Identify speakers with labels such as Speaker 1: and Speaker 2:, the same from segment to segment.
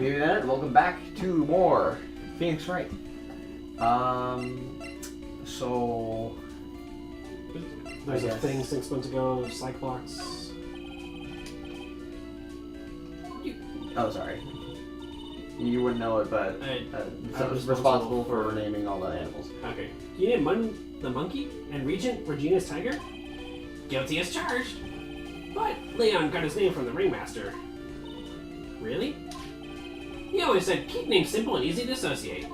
Speaker 1: JustBoredGaming and welcome back to more Phoenix Wright. So
Speaker 2: there's a thing 6 months ago, Cyclops.
Speaker 1: Oh, sorry. You wouldn't know it, but I was responsible for naming all the animals.
Speaker 2: Okay. You named the monkey and Regina's tiger? Guilty as charged. But Leon got his name from the ringmaster. Really? He always said keep names simple and easy to associate.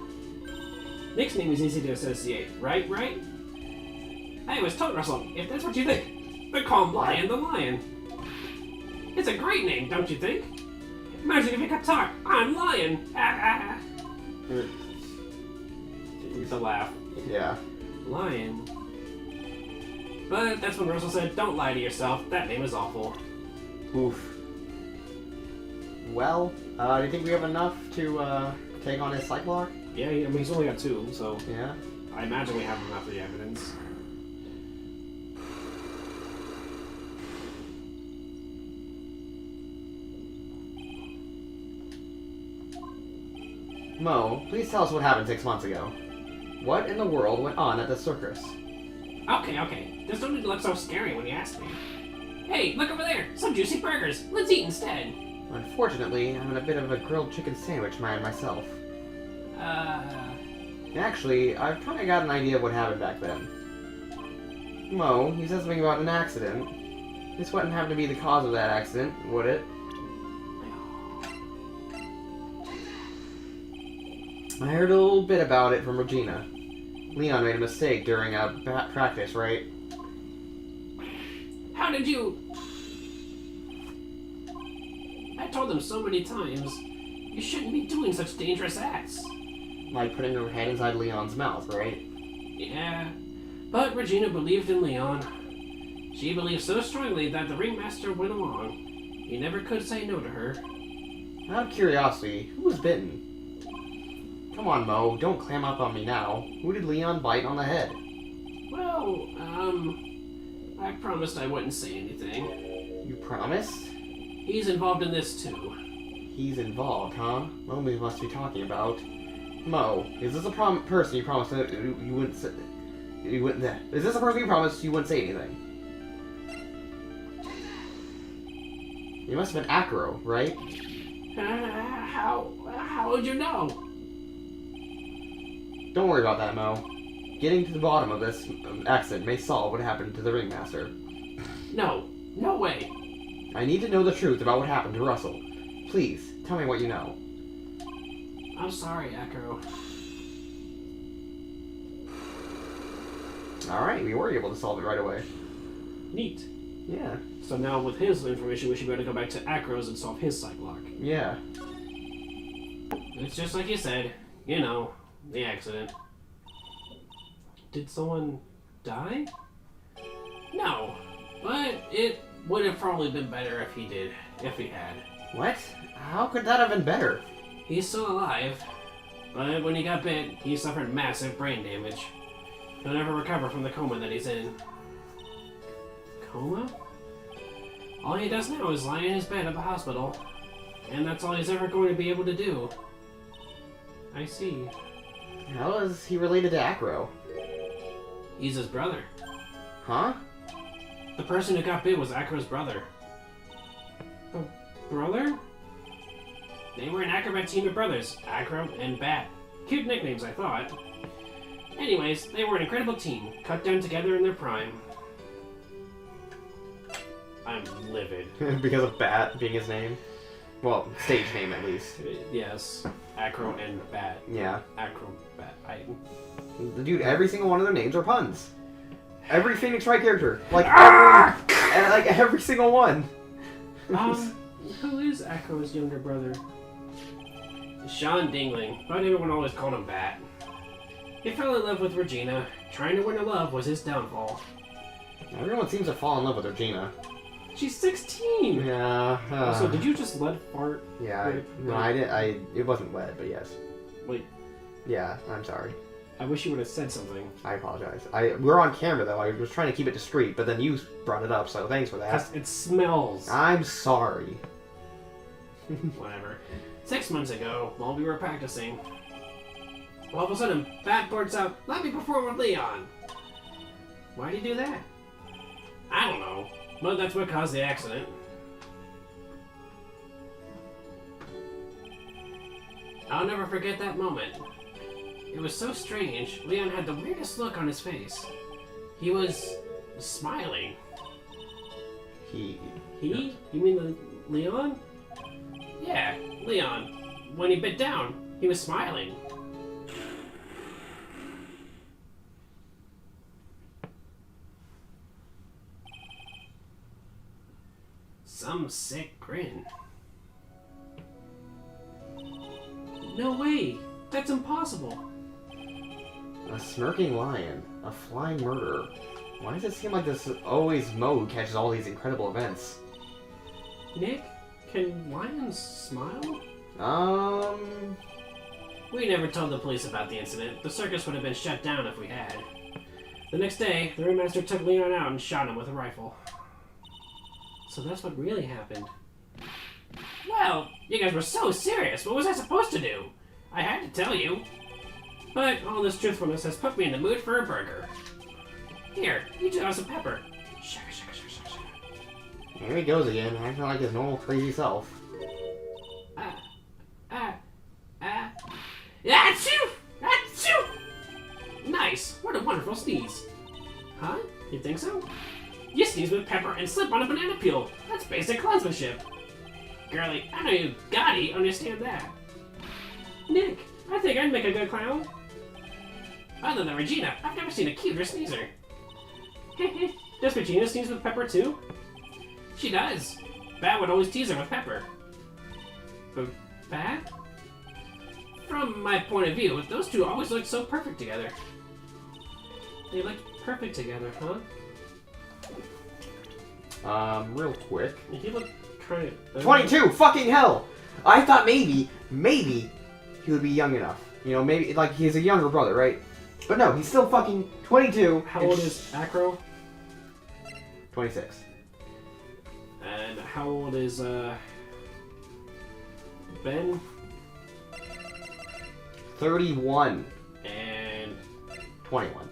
Speaker 2: Nick's name is easy to associate, right? I always told Russell, if that's what you think, but call him Lion the Lion. It's a great name, don't you think? Imagine if you could talk. I'm Lion. It's a laugh.
Speaker 1: Yeah.
Speaker 2: Lion. But that's when Russell said, don't lie to yourself. That name is awful.
Speaker 1: Oof. Well, do you think we have enough to take on his Cyclops?
Speaker 2: Yeah, I mean, he's only got 2, so...
Speaker 1: Yeah?
Speaker 2: I imagine we have enough of the evidence.
Speaker 1: Mo, please tell us what happened 6 months ago. What in the world went on at the circus?
Speaker 2: Okay. Just don't need to look so scary when you ask me. Hey, look over there! Some juicy burgers! Let's eat instead!
Speaker 1: Unfortunately, I'm in a bit of a grilled chicken sandwich mind myself. Actually, I've kind of got an idea of what happened back then. Mo, you said something about an accident. This wouldn't happen to be the cause of that accident, would it? I heard a little bit about it from Regina. Leon made a mistake during a practice, right?
Speaker 2: How did you... I told him so many times, you shouldn't be doing such dangerous acts.
Speaker 1: Like putting her head inside Leon's mouth, right?
Speaker 2: Yeah, but Regina believed in Leon. She believed so strongly that the ringmaster went along. He never could say no to her.
Speaker 1: Out of curiosity, who was bitten? Come on, Mo, don't clam up on me now. Who did Leon bite on the head?
Speaker 2: Well, I promised I wouldn't say anything.
Speaker 1: You promised?
Speaker 2: He's involved in this too.
Speaker 1: He's involved, huh? What we must be talking about? Mo, is this a person you promised that you wouldn't say... Is this a person you promised you wouldn't say anything? You must have been Acro, right?
Speaker 2: How would you know?
Speaker 1: Don't worry about that, Mo. Getting to the bottom of this accident may solve what happened to the ringmaster.
Speaker 2: No way.
Speaker 1: I need to know the truth about what happened to Russell. Please, tell me what you know.
Speaker 2: I'm sorry, Echo.
Speaker 1: Alright, we were able to solve it right away.
Speaker 2: Neat.
Speaker 1: Yeah.
Speaker 2: So now with his information, we should be able to go back to Acro's and solve his Cyclops.
Speaker 1: Yeah.
Speaker 2: It's just like you said. You know, the accident. Did someone die? No. But it would have probably been better if he did. If he had.
Speaker 1: What? How could that have been better?
Speaker 2: He's still alive. But when he got bit, he suffered massive brain damage. He'll never recover from the coma that he's in. Coma? All he does now is lie in his bed at the hospital. And that's all he's ever going to be able to do. I see.
Speaker 1: How is he related to Acro?
Speaker 2: He's his brother.
Speaker 1: Huh?
Speaker 2: The person who got bit was Acro's brother. A brother? They were an acrobat team of brothers, Acro and Bat. Cute nicknames, I thought. Anyways, they were an incredible team, cut down together in their prime. I'm livid.
Speaker 1: Because of Bat being his name? Well, stage name at least.
Speaker 2: Yes, Acro and Bat.
Speaker 1: Yeah.
Speaker 2: Acrobat.
Speaker 1: Dude, every single one of their names are puns. Every Phoenix Wright character. Like, every single one.
Speaker 2: Who is Acro's younger brother? Sean Dingling, but everyone always called him Bat. He fell in love with Regina. Trying to win her love was his downfall.
Speaker 1: Everyone seems to fall in love with Regina.
Speaker 2: She's 16!
Speaker 1: Yeah.
Speaker 2: So did you just lead fart?
Speaker 1: Yeah. No, I did. It wasn't lead, but yes.
Speaker 2: Wait.
Speaker 1: Yeah, I'm sorry.
Speaker 2: I wish you would have said something.
Speaker 1: I apologize. We're on camera, though. I was trying to keep it discreet, but then you brought it up, so thanks for that.
Speaker 2: It smells.
Speaker 1: I'm sorry.
Speaker 2: Whatever. 6 months ago, while we were practicing, all of a sudden, Bat blurts out, "Let me perform with Leon." Why'd he do that? I don't know, but that's what caused the accident. I'll never forget that moment. It was so strange. Leon had the weirdest look on his face. He was smiling. He? You mean Leon? Yeah, Leon. When he bit down, he was smiling. Some sick grin. No way! That's impossible!
Speaker 1: A smirking lion. A flying murderer. Why does it seem like this always Mo who catches all these incredible events?
Speaker 2: Nick, can lions smile? We never told the police about the incident. The circus would have been shut down if we had. The next day, the ringmaster took Leon out and shot him with a rifle. So that's what really happened. Well, you guys were so serious. What was I supposed to do? I had to tell you. But all this truthfulness has put me in the mood for a burger. Here, you two have some pepper. Shaka, shaka, shaka, shaka, shaka.
Speaker 1: Here he goes again, acting like his normal crazy self.
Speaker 2: Achoo! Achoo! Nice! What a wonderful sneeze. Huh? You think so? You sneeze with pepper and slip on a banana peel. That's basic clandsmanship. Girlie, I know you gotta understand that. Nick, I think I'd make a good clown. Other than Regina, I've never seen a cuter sneezer. Does Regina sneeze with pepper too? She does. Bat would always tease her with pepper. But Bat? From my point of view, those two always look so perfect together. They look perfect together, huh?
Speaker 1: Real quick.
Speaker 2: He looked kind of...
Speaker 1: 22! Fucking hell! I thought maybe he would be young enough. You know, maybe, like, he's a younger brother, right? But no, he's still fucking 22.
Speaker 2: How old is Acro?
Speaker 1: 26.
Speaker 2: And how old is, Ben?
Speaker 1: 31.
Speaker 2: And...
Speaker 1: 21.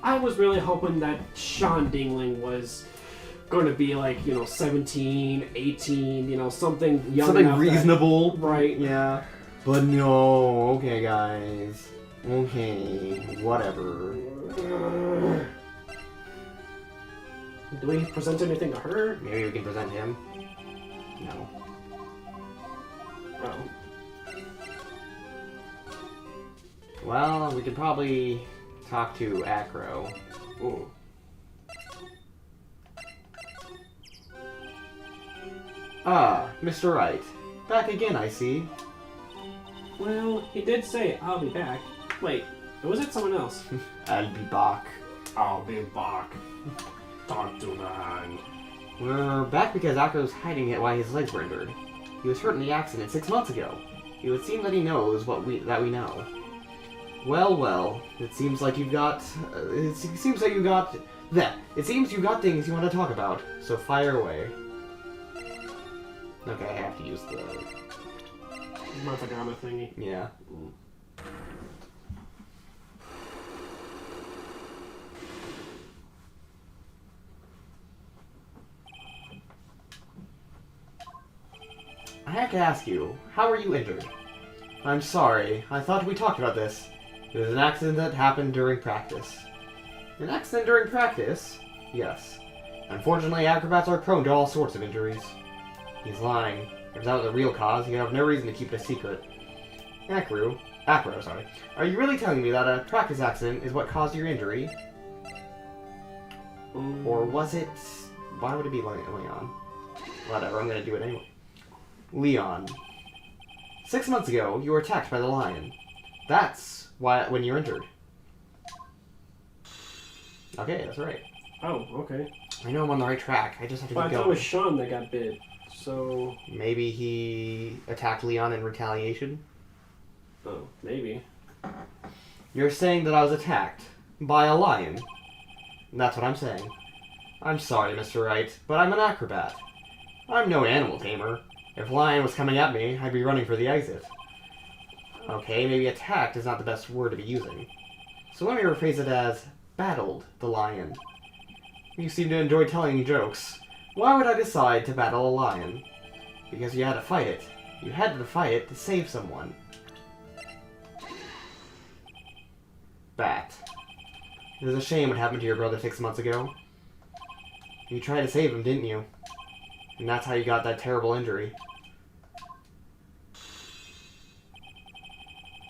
Speaker 2: I was really hoping that Sean Dingling was going to be like, 17, 18, something young
Speaker 1: Something
Speaker 2: enough
Speaker 1: reasonable.
Speaker 2: That, right.
Speaker 1: Yeah. But no. Okay, guys. Okay. Whatever.
Speaker 2: Do we present anything to her?
Speaker 1: Maybe we can present him. No.
Speaker 2: Oh.
Speaker 1: Well, we could probably talk to Acro. Ooh. Ah, Mr. Wright. Back again, I see.
Speaker 2: Well, he did say, "I'll be back." Wait, was it someone else?
Speaker 1: I'll be back.
Speaker 2: I'll be back. Talk to man.
Speaker 1: We're back because Acro's hiding it why his legs were injured. He was hurt in the accident 6 months ago. It would seem that he knows that we know. Well, it seems like you've got... It seems you got things you want to talk about, so fire away. Okay, I have to use the...
Speaker 2: Matagama thingy.
Speaker 1: Yeah. I have to ask you, how were you injured? I'm sorry, I thought we talked about this. It was an accident that happened during practice. An accident during practice? Yes. Unfortunately, acrobats are prone to all sorts of injuries. He's lying. If that was the real cause, he'd have no reason to keep it a secret. Acro, sorry. Are you really telling me that a practice accident is what caused your injury? Or was it... Why would it be Leon? Whatever, I'm gonna do it anyway. Leon. 6 months ago, you were attacked by the lion. That's when you're injured. Okay, that's right.
Speaker 2: Oh, okay.
Speaker 1: I know I'm on the right track. I just have to
Speaker 2: But
Speaker 1: keep
Speaker 2: I thought it
Speaker 1: going.
Speaker 2: was Sean that got bit, so...
Speaker 1: Maybe he attacked Leon in retaliation?
Speaker 2: Oh, maybe.
Speaker 1: You're saying that I was attacked by a lion? That's what I'm saying. I'm sorry, Mr. Wright, but I'm an acrobat. I'm no animal tamer. If a lion was coming at me, I'd be running for the exit. Okay, maybe attacked is not the best word to be using. So let me rephrase it as battled the lion. You seem to enjoy telling jokes. Why would I decide to battle a lion? Because you had to fight it. You had to fight it to save someone. Bat. It was a shame what happened to your brother 6 months ago. You tried to save him, didn't you? And that's how you got that terrible injury.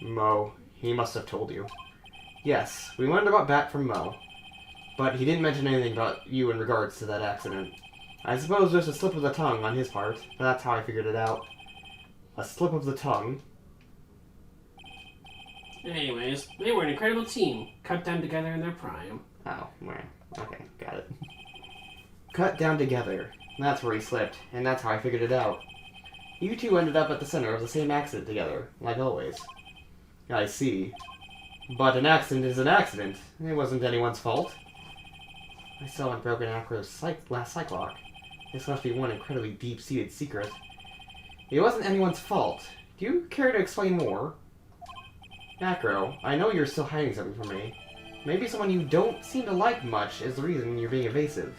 Speaker 1: Mo. He must have told you. Yes, we learned about Bat from Mo. But he didn't mention anything about you in regards to that accident. I suppose there's a slip of the tongue on his part. That's how I figured it out. A slip of the tongue.
Speaker 2: Anyways, they were an incredible team, cut down together in their prime.
Speaker 1: Oh, well, okay, got it. Cut down together. That's where he slipped, and that's how I figured it out. You two ended up at the center of the same accident together, like always. I see. But an accident is an accident. It wasn't anyone's fault. I still haven't broken Acro's last cyclock. This must be one incredibly deep-seated secret. It wasn't anyone's fault. Do you care to explain more? Acro, I know you're still hiding something from me. Maybe someone you don't seem to like much is the reason you're being evasive.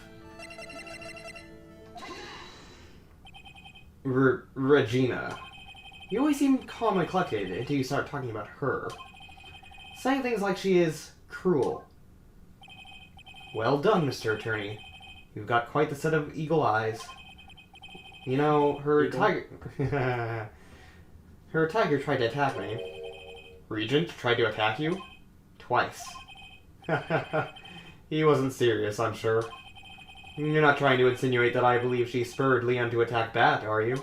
Speaker 1: Regina. You always seem calm and collected until you start talking about her. Saying things like she is cruel. Well done, Mr. Attorney. You've got quite the set of eagle eyes. You know, her tiger... her tiger tried to attack me. Regent tried to attack you? Twice. He wasn't serious, I'm sure. You're not trying to insinuate that I believe she spurred Leon to attack Bat, are you?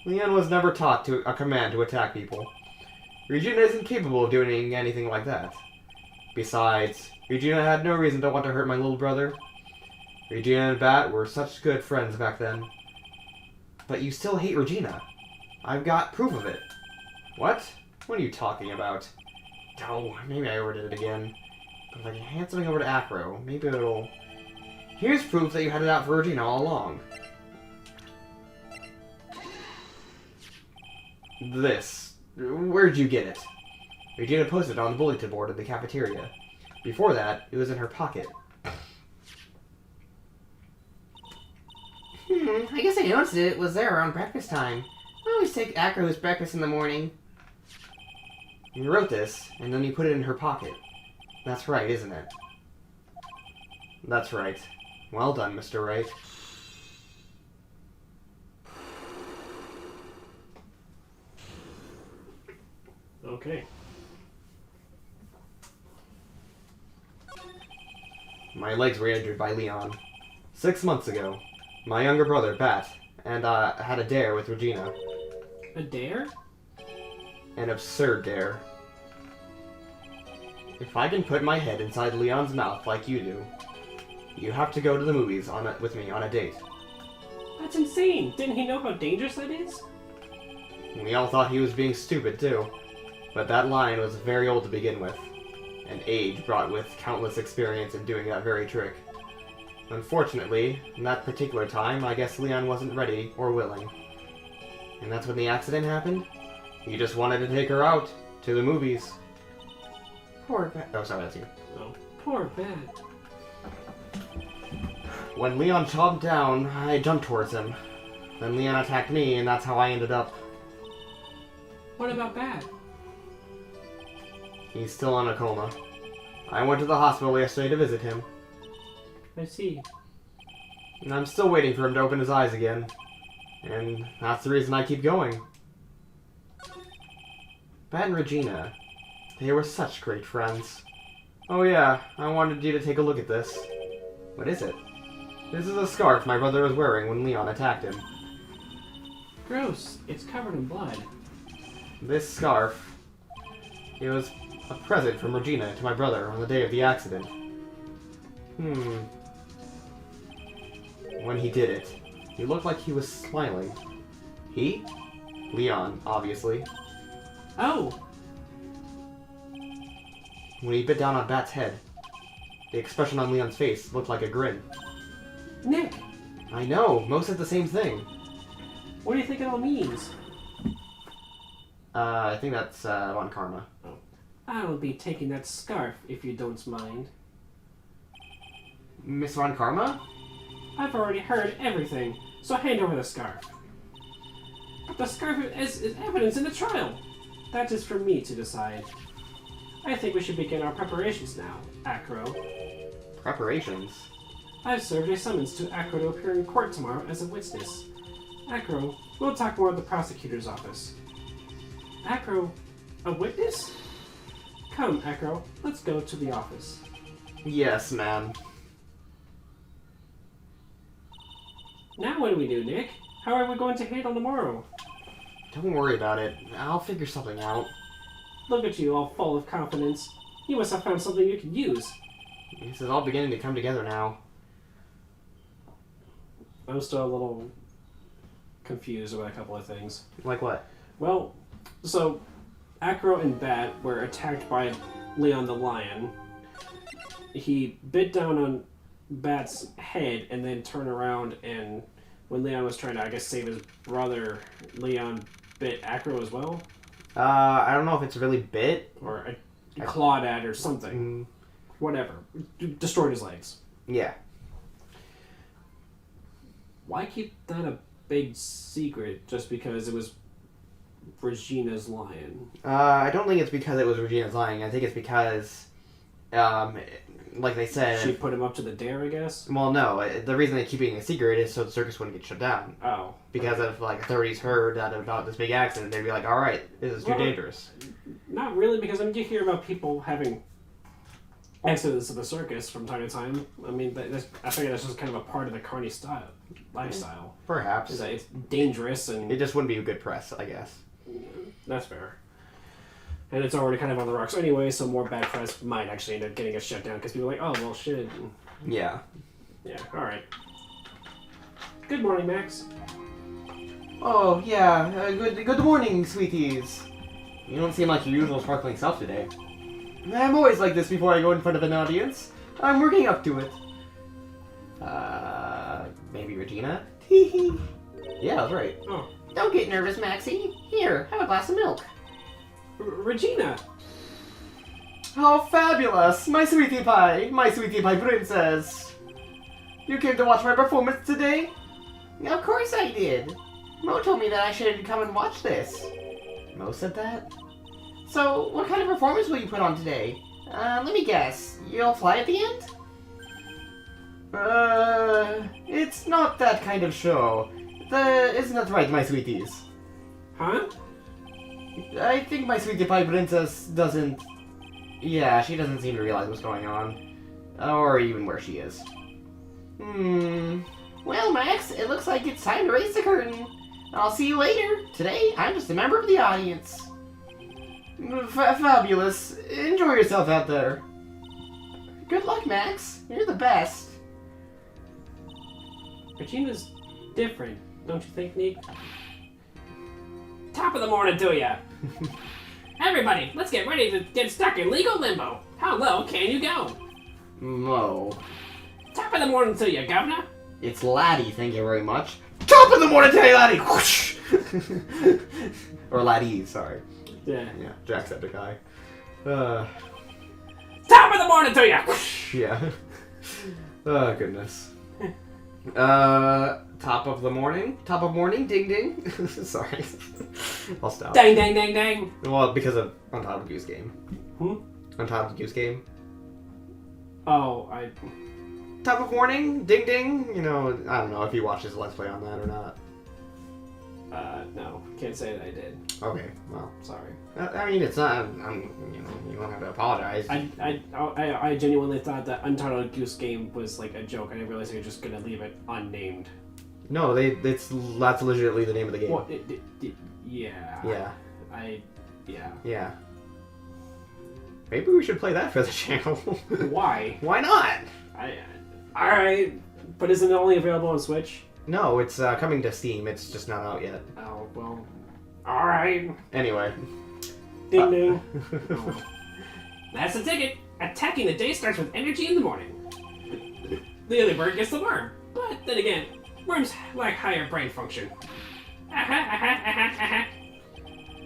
Speaker 1: Leon was never taught a command to attack people. Regina isn't capable of doing anything like that. Besides, Regina had no reason to want to hurt my little brother. Regina and Bat were such good friends back then. But you still hate Regina. I've got proof of it. What? What are you talking about? Oh, maybe I ordered it again. But if I can hand something over to Acro, maybe it'll... Here's proof that you had it out for Regina all along. This. Where'd you get it? Regina posted it on the bulletin board in the cafeteria. Before that, it was in her pocket. I guess I noticed it was there around breakfast time. I always take Acro's breakfast in the morning. You wrote this, and then you put it in her pocket. That's right, isn't it? That's right. Well done, Mr. Wright.
Speaker 2: Okay.
Speaker 1: My legs were injured by Leon. 6 months ago. My younger brother, Bat, and I had a dare with Regina.
Speaker 2: A dare?
Speaker 1: An absurd dare. If I can put my head inside Leon's mouth like you do, you have to go to the movies with me on a date.
Speaker 2: That's insane! Didn't he know how dangerous that is?
Speaker 1: We all thought he was being stupid, too. But that lion was very old to begin with, and age brought with countless experience in doing that very trick. Unfortunately, in that particular time, I guess Leon wasn't ready or willing. And that's when the accident happened? He just wanted to take her out to the movies. Poor Bat. Oh, sorry, that's you.
Speaker 2: Oh, poor Bat.
Speaker 1: When Leon chomped down, I jumped towards him. Then Leon attacked me, and that's how I ended up.
Speaker 2: What about Bat?
Speaker 1: He's still in a coma. I went to the hospital yesterday to visit him.
Speaker 2: I see.
Speaker 1: And I'm still waiting for him to open his eyes again. And that's the reason I keep going. Bat and Regina, they were such great friends. Oh yeah, I wanted you to take a look at this. What is it? This is a scarf my brother was wearing when Leon attacked him.
Speaker 2: Gross. It's covered in blood.
Speaker 1: This scarf, it was a present from Regina to my brother on the day of the accident. When he did it, he looked like he was smiling. He? Leon, obviously.
Speaker 2: Oh!
Speaker 1: When he bit down on Bat's head. The expression on Leon's face looked like a grin.
Speaker 2: Nick,
Speaker 1: I know, Mo said the same thing.
Speaker 2: what do you think it all means?
Speaker 1: I think that's on Karma.
Speaker 2: I'll be taking that scarf if you don't mind.
Speaker 1: Miss Ron Karma?
Speaker 2: I've already heard everything, so hand over the scarf. The scarf is evidence in the trial. That is for me to decide. I think we should begin our preparations now, Acro.
Speaker 1: Preparations?
Speaker 2: I've served a summons to Acro to appear in court tomorrow as a witness. Acro, we'll talk more at the prosecutor's office. Acro, a witness? Come, Acro, let's go to the office.
Speaker 1: Yes, ma'am.
Speaker 2: Now what do we do, Nick? How are we going to handle tomorrow?
Speaker 1: Don't worry about it. I'll figure something out.
Speaker 2: Look at you, all full of confidence. You must have found something you can use.
Speaker 1: This is all beginning to come together now.
Speaker 2: I'm still a little confused about a couple of things.
Speaker 1: Like what?
Speaker 2: Well, so Acro and Bat were attacked by Leon the Lion. He bit down on Bat's head and then turned around, and when Leon was trying to, I guess, save his brother, Leon bit Acro as well?
Speaker 1: I don't know if it's really bit.
Speaker 2: Or clawed at or something. Whatever. Destroyed his legs.
Speaker 1: Yeah.
Speaker 2: Why keep that a big secret just because it was Regina's lion?
Speaker 1: I don't think it's because it was Regina's lying. I think it's because, like they said...
Speaker 2: She put him up to the dare, I guess?
Speaker 1: Well, no. The reason they keep it a secret is so the circus wouldn't get shut down.
Speaker 2: Oh.
Speaker 1: Because if, like, authorities heard about this big accident, they'd be like, alright, this is too dangerous.
Speaker 2: Not really, because I mean, you hear about people having accidents at the circus from time to time. I mean, I figure that's just kind of a part of the carny lifestyle.
Speaker 1: Perhaps.
Speaker 2: Is that it's dangerous and...
Speaker 1: It just wouldn't be a good press, I guess.
Speaker 2: That's fair. And it's already kind of on the rocks anyway, so more bad press might actually end up getting us shut down, because people are like, oh, well, shit.
Speaker 1: Yeah.
Speaker 2: Yeah, alright. Good morning, Max.
Speaker 1: Oh, yeah. Good morning, sweeties. You don't seem like your usual sparkling self today. I'm always like this before I go in front of an audience. I'm working up to it. Maybe Regina? Yeah, that's right.
Speaker 2: Oh.
Speaker 1: Don't get nervous, Maxie. Here, have a glass of milk.
Speaker 2: Regina!
Speaker 1: How fabulous! My sweetie pie princess! You came to watch my performance today? Of course I did. Mo told me that I should come and watch this. Mo said that? So, what kind of performance will you put on today? Let me guess. You'll fly at the end? It's not that kind of show. Isn't that right, my sweeties?
Speaker 2: Huh?
Speaker 1: I think my sweetie pie princess doesn't... Yeah, she doesn't seem to realize what's going on. Or even where she is. Well, Max, it looks like it's time to raise the curtain. I'll see you later. Today, I'm just a member of the audience. Fabulous. Enjoy yourself out there. Good luck, Max. You're the best.
Speaker 2: Regina's different, don't you think, Nick? Top of the morning to ya! Everybody, let's get ready to get stuck in legal limbo. How low can you go?
Speaker 1: Mo.
Speaker 2: Top of the morning to ya, Governor.
Speaker 1: It's Laddie, thank you very much. Top of the morning to you, Laddie! Whoosh! Or Laddie, sorry.
Speaker 2: Yeah.
Speaker 1: Yeah, Jacksepticeye.
Speaker 2: Top of the morning to ya!
Speaker 1: Yeah. Oh, goodness. Top of the morning? Top of morning? Ding ding. Sorry. I'll stop.
Speaker 2: Dang, dang, dang, dang.
Speaker 1: Well, because of Untitled Goose Game.
Speaker 2: Hmm?
Speaker 1: Untitled Goose Game.
Speaker 2: Oh,
Speaker 1: Top of morning? Ding ding. You know, I don't know if you watched his Let's Play on that or not.
Speaker 2: No. Can't say that I did.
Speaker 1: Okay, well.
Speaker 2: Sorry.
Speaker 1: I mean, it's not, you know, you don't have to apologize.
Speaker 2: I genuinely thought that Untitled Goose Game was like a joke. I didn't realize they were just gonna leave it unnamed.
Speaker 1: No, that's legitimately the name of the game.
Speaker 2: Well, yeah.
Speaker 1: Yeah.
Speaker 2: Yeah.
Speaker 1: Yeah. Maybe we should play that for the channel.
Speaker 2: Why?
Speaker 1: Why not?
Speaker 2: Alright. But isn't it only available on Switch?
Speaker 1: No, it's coming to Steam. It's just not out yet.
Speaker 2: Oh, well. Alright.
Speaker 1: Anyway.
Speaker 2: Ding ding. Oh. That's the ticket. Attacking the day starts with energy in the morning. The other bird gets the worm. But then again, worms lack higher brain function.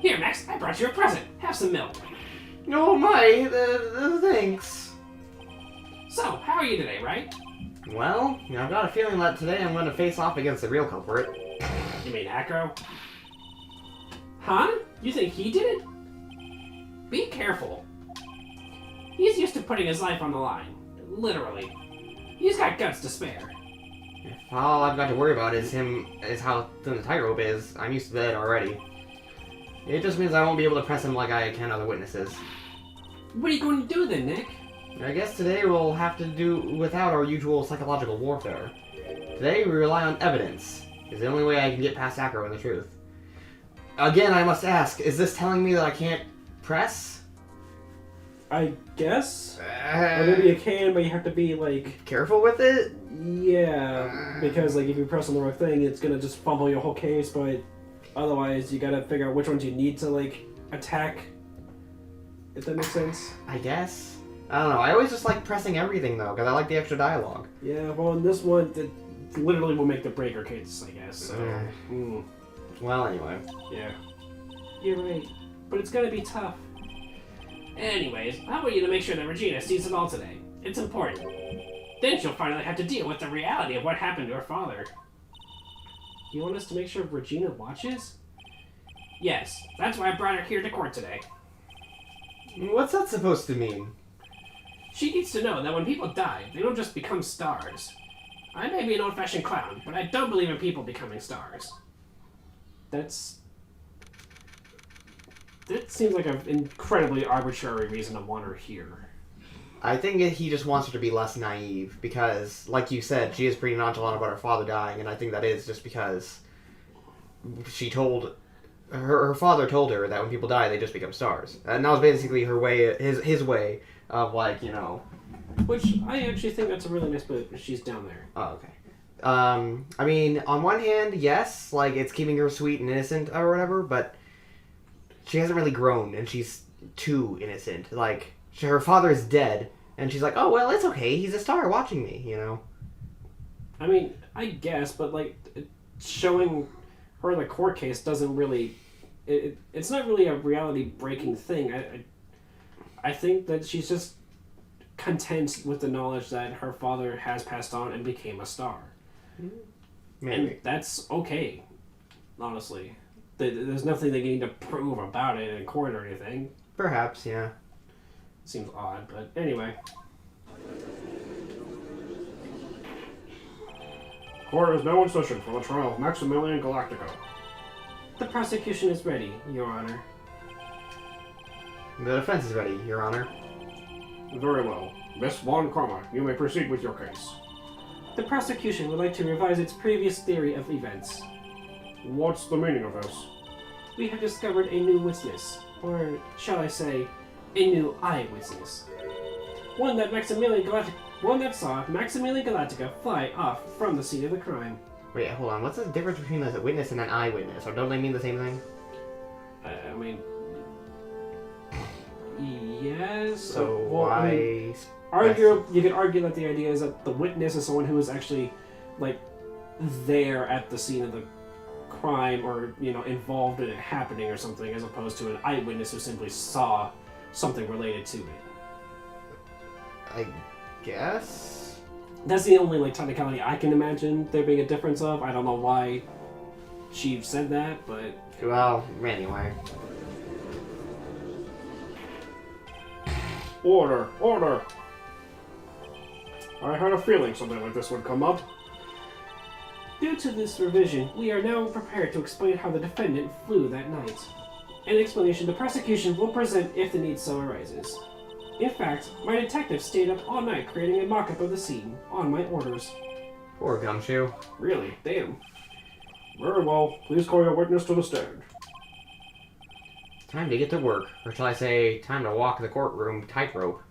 Speaker 2: Here, Max, I brought you a present. Have some milk.
Speaker 1: Oh my, thanks.
Speaker 2: So, how are you today, Wright?
Speaker 1: Well, I've got a feeling that today I'm going to face off against the real culprit.
Speaker 2: You mean Acro? Huh? You think he did it? Be careful. He's used to putting his life on the line. Literally. He's got guts to spare.
Speaker 1: If all I've got to worry about is how thin the tightrope is, I'm used to that already. It just means I won't be able to press him like I can other witnesses.
Speaker 2: What are you going to do then, Nick?
Speaker 1: I guess today we'll have to do without our usual psychological warfare. Today we rely on evidence. It's the only way I can get past Acro and the truth. Again, I must ask, is this telling me that I can't press?
Speaker 3: I guess? Or maybe you can, but you have to be, like...
Speaker 1: Careful with it?
Speaker 3: Yeah, because, like, if you press on the wrong thing, it's gonna just fumble your whole case, but otherwise you gotta figure out which ones you need to, like, attack. If that makes sense?
Speaker 1: I guess. I don't know, I always just like pressing everything, though, because I like the extra dialogue.
Speaker 3: Yeah, well, in this one, it literally will make the breaker case, I guess, so...
Speaker 1: Well, anyway.
Speaker 3: Yeah.
Speaker 2: You're right. But it's gonna be tough. Anyways, I want you to make sure that Regina sees it all today. It's important. Then she'll finally have to deal with the reality of what happened to her father.
Speaker 3: You want us to make sure Regina watches?
Speaker 2: Yes, that's why I brought her here to court today.
Speaker 1: What's that supposed to mean?
Speaker 2: She needs to know that when people die, they don't just become stars. I may be an old-fashioned clown, but I don't believe in people becoming stars.
Speaker 3: That seems like an incredibly arbitrary reason to want her here.
Speaker 1: I think he just wants her to be less naive, because, like you said, she is pretty nonchalant about her father dying, and I think that is just because she told... Her father told her that when people die, they just become stars. And that was basically her way, his way of, like, you know...
Speaker 3: Which, I actually think that's a really nice bit. She's down there.
Speaker 1: Oh, okay. I mean, on one hand, yes, like, it's keeping her sweet and innocent or whatever, but she hasn't really grown, and she's too innocent. Like, her father is dead, and she's like, oh, well, it's okay, he's a star watching me, you know?
Speaker 3: I mean, I guess, but, like, showing her in the court case doesn't really... It's not really a reality-breaking thing. I think that she's just content with the knowledge that her father has passed on and became a star.
Speaker 1: Maybe.
Speaker 3: And that's okay, honestly. There's nothing they need to prove about it in court or anything.
Speaker 1: Perhaps, yeah.
Speaker 3: Seems odd, but anyway.
Speaker 2: Court is now in session for the trial of Maximilian Galactico.
Speaker 3: The prosecution is ready, Your Honor.
Speaker 1: The defense is ready, Your Honor.
Speaker 2: Very well. Miss Von Karma, you may proceed with your case.
Speaker 3: The prosecution would like to revise its previous theory of events.
Speaker 2: What's the meaning of this?
Speaker 3: We have discovered a new witness, or shall I say, a new eyewitness. One that saw Maximilian Galactica fly off from the scene of the crime.
Speaker 1: Wait, hold on. What's the difference between a witness and an eyewitness? Or don't they mean the same thing?
Speaker 3: I mean... Yes...
Speaker 1: So
Speaker 3: well,
Speaker 1: why...
Speaker 3: I mean, you could argue that the idea is that the witness is someone who is actually, like, there at the scene of the crime or, you know, involved in it happening or something, as opposed to an eyewitness who simply saw something related to it.
Speaker 1: I guess?
Speaker 3: That's the only, like, technicality I can imagine there being a difference of. I don't know why she said that, but...
Speaker 1: Well, anyway.
Speaker 2: Order! Order! I had a feeling something like this would come up.
Speaker 3: Due to this revision, we are now prepared to explain how the defendant flew that night. An explanation the prosecution will present if the need so arises. In fact, my detective stayed up all night creating a mock-up of the scene, on my orders.
Speaker 1: Poor Gumshoe.
Speaker 3: Really? Damn.
Speaker 2: Very well. Please call your witness to the stand.
Speaker 1: Time to get to work. Or shall I say, time to walk the courtroom tightrope.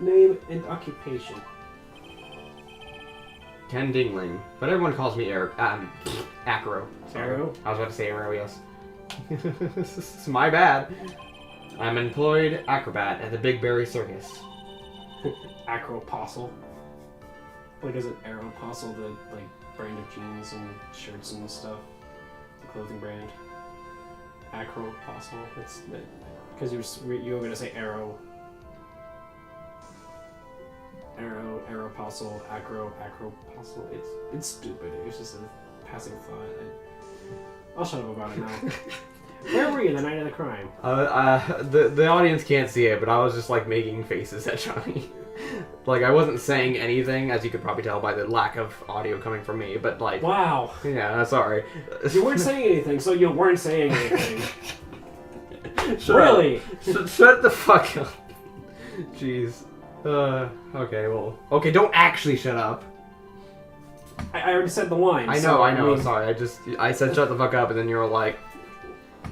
Speaker 3: Name and occupation.
Speaker 1: Ken Dingling. But everyone calls me Acro. Sorry.
Speaker 3: Arrow?
Speaker 1: I was about to say Arrow, yes. It's my bad. I'm an employed acrobat at the Big Berry Circus.
Speaker 3: Acropostle. Like, is it Aeropostle, the like brand of jeans and shirts and stuff? The clothing brand. Acropostle. It's because you were gonna say Aeropostle, Acropostle. It's stupid. It's just a passing thought. I'll shut up about it now. Where were you the night of the crime?
Speaker 1: The audience can't see it, but I was just like making faces at Johnny. Like I wasn't saying anything, as you could probably tell by the lack of audio coming from me. But like,
Speaker 3: wow.
Speaker 1: Yeah, sorry.
Speaker 3: You weren't saying anything, so you weren't saying anything.
Speaker 1: Really? Shut the fuck up. Jeez. Okay, well, okay, don't actually shut up.
Speaker 3: I already said the line.
Speaker 1: I know. Sorry, I said shut the fuck up, and then you were like.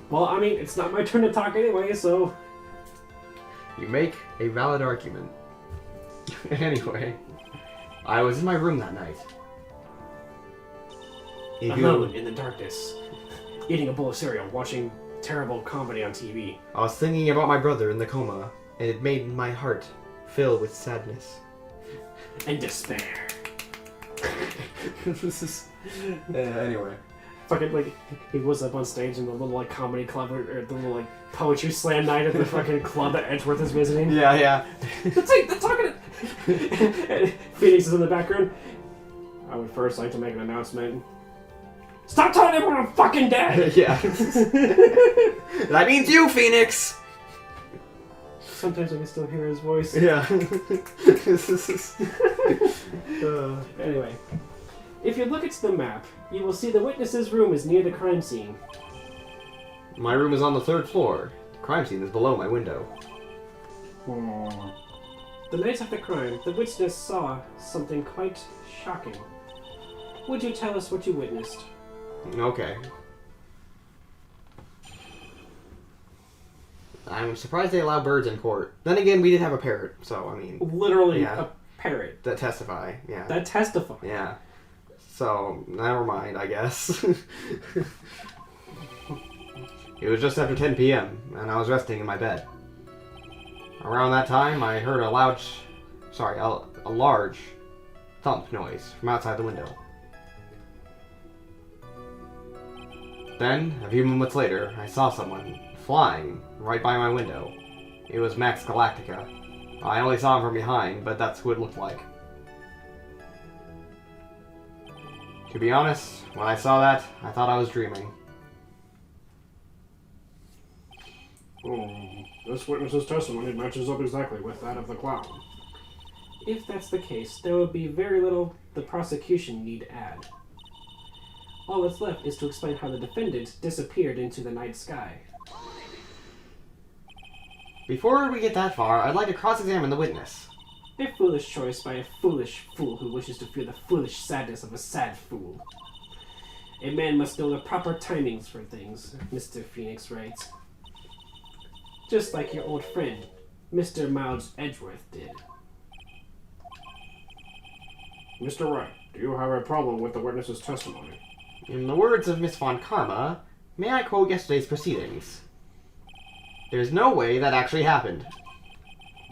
Speaker 3: Well, I mean, it's not my turn to talk anyway, so...
Speaker 1: You make a valid argument. Anyway, I was in my room that night.
Speaker 3: Alone in the darkness, eating a bowl of cereal, watching terrible comedy on TV.
Speaker 1: I was thinking about my brother in the coma, and it made my heart fill with sadness.
Speaker 3: And despair.
Speaker 1: This is... anyway.
Speaker 3: Fucking, like, he was up on stage in the little, like, comedy club, or the little, like, poetry slam night at the fucking club that Edgeworth is visiting.
Speaker 1: Yeah.
Speaker 3: That's it, they're talking to... Phoenix is in the background. I would first like to make an announcement. Stop telling everyone I'm fucking dead!
Speaker 1: Yeah. That means you, Phoenix!
Speaker 3: Sometimes I can still hear his voice.
Speaker 1: Yeah.
Speaker 3: Anyway. If you look at the map, you will see the witness's room is near the crime scene.
Speaker 1: My room is on the 3rd floor. The crime scene is below my window.
Speaker 3: The night of the crime, the witness saw something quite shocking. Would you tell us what you witnessed?
Speaker 1: Okay. I'm surprised they allow birds in court. Then again, we did have a parrot, so I mean...
Speaker 3: Literally
Speaker 1: yeah.
Speaker 3: a parrot.
Speaker 1: That testify, yeah.
Speaker 3: That testify.
Speaker 1: Yeah. So, never mind, I guess. It was just after 10 p.m., and I was resting in my bed. Around that time, I heard a large thump noise from outside the window. Then, a few moments later, I saw someone flying right by my window. It was Max Galactica. I only saw him from behind, but that's who it looked like. To be honest, when I saw that, I thought I was dreaming.
Speaker 3: This witness's testimony matches up exactly with that of the clown. If that's the case, there would be very little the prosecution need add. All that's left is to explain how the defendant disappeared into the night sky.
Speaker 1: Before we get that far, I'd like to cross-examine the witness.
Speaker 3: A foolish choice by a foolish fool who wishes to feel the foolish sadness of a sad fool. A man must know the proper timings for things, Mr. Phoenix writes. Just like your old friend, Mr. Miles Edgeworth did. Mr. Wright, do you have a problem with the witness's testimony?
Speaker 1: In the words of Miss Von Karma, may I quote yesterday's proceedings? There's no way that actually happened.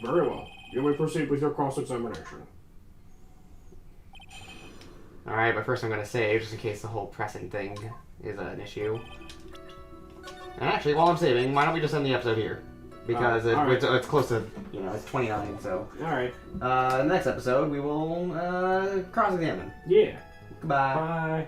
Speaker 3: Very well. You may proceed with your cross-examination.
Speaker 1: Alright, but first I'm going to save, just in case the whole pressing thing is an issue. And actually, while I'm saving, why don't we just end the episode here? Because it's close to, it's 29, so...
Speaker 3: Alright.
Speaker 1: In the next episode, we will cross-examine.
Speaker 3: Yeah.
Speaker 1: Goodbye.
Speaker 3: Bye.